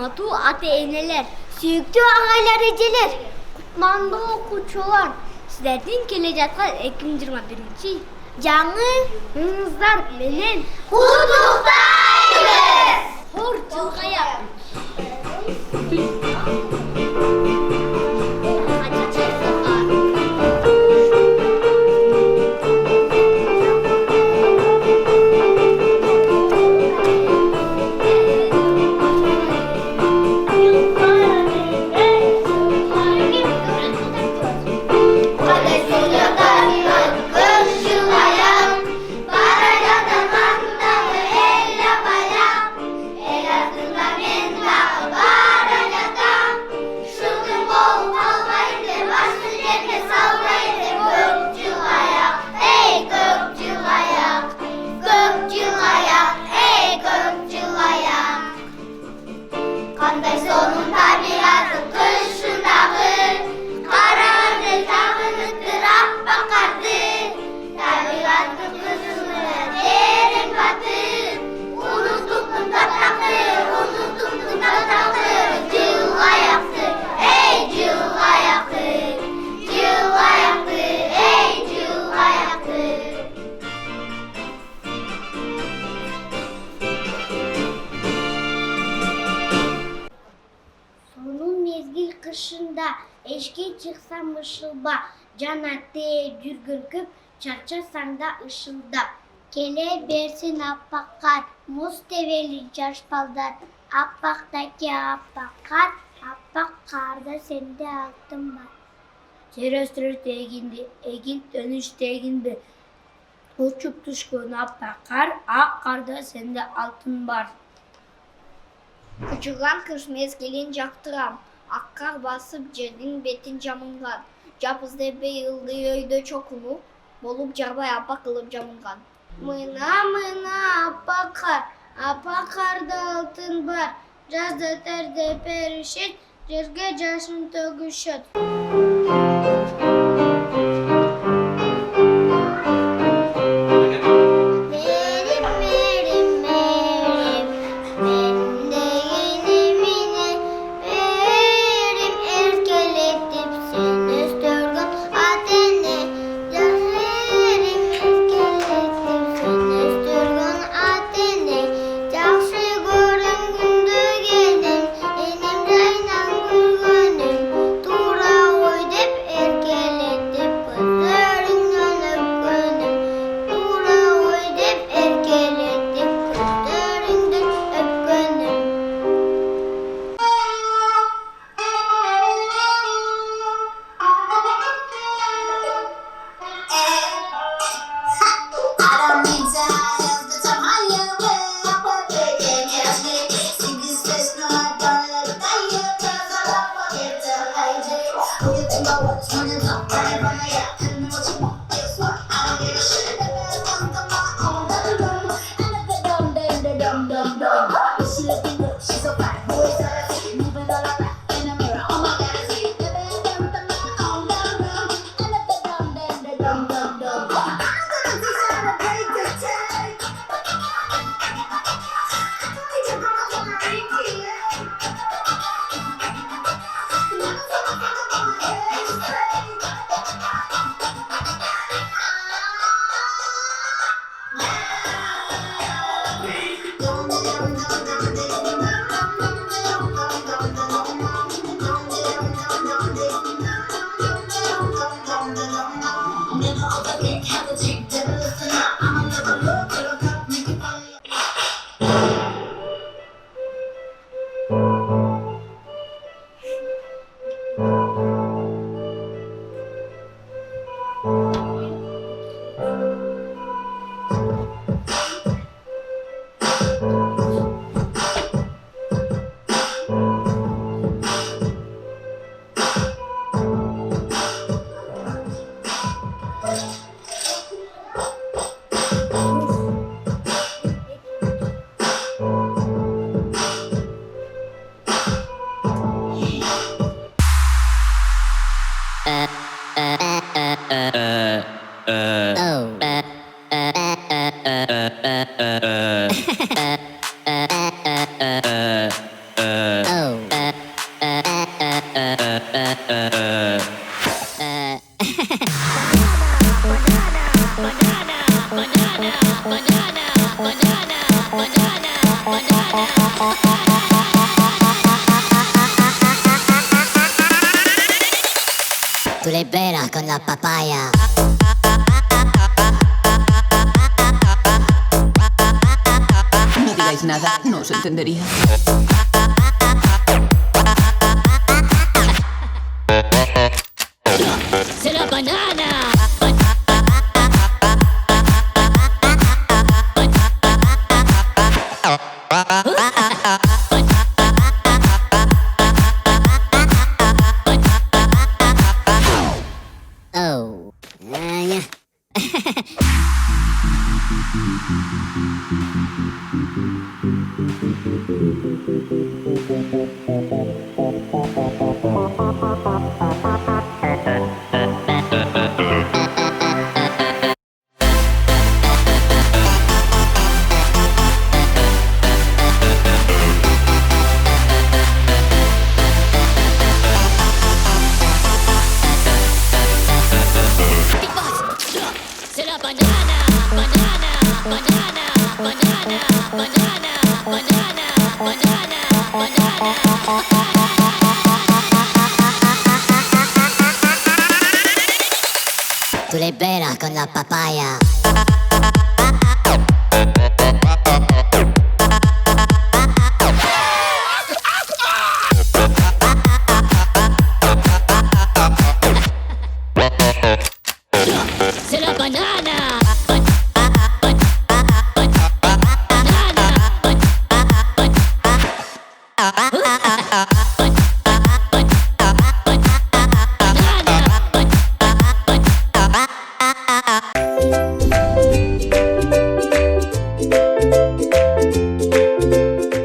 урматтуу ата-энелер, сүйүктүү агайлар, эжелер, кутмандуу окуучулар, силердин келе жаткан 2021 жаңы менен куттуктайбыз. Хор жылгая. Кышында эшке чыксам ышылба, жана тээ жүргөн көп, чарчасаң да ышылдап. Келе берсин аппак кар, муз тебели жаш балдар, аппактаки аппак карда сенде алтын бар. Жер өстүрөр тегинди, эгин төнүш тегинби, учуп түшкөн аппак кар, ак карда сенде алтын бар. Кучуган кыш мезгилин жактырам, ак кар басып жердин бетин жамылган. Жапыз дебей ылдый өйдө чокулуп, болуп жарбай апа кылып жамылган. Мына аппак карда алтын бар. Жазда терде перишет, жерге жашын төгүшөт. la papaya. No digáis nada, no os entendería. ¡Será banana! Oh. Yeah. Será banana, banana, banana, banana, banana, banana, banana, banana. Tú le verás con la papaya. Será banana. Banana.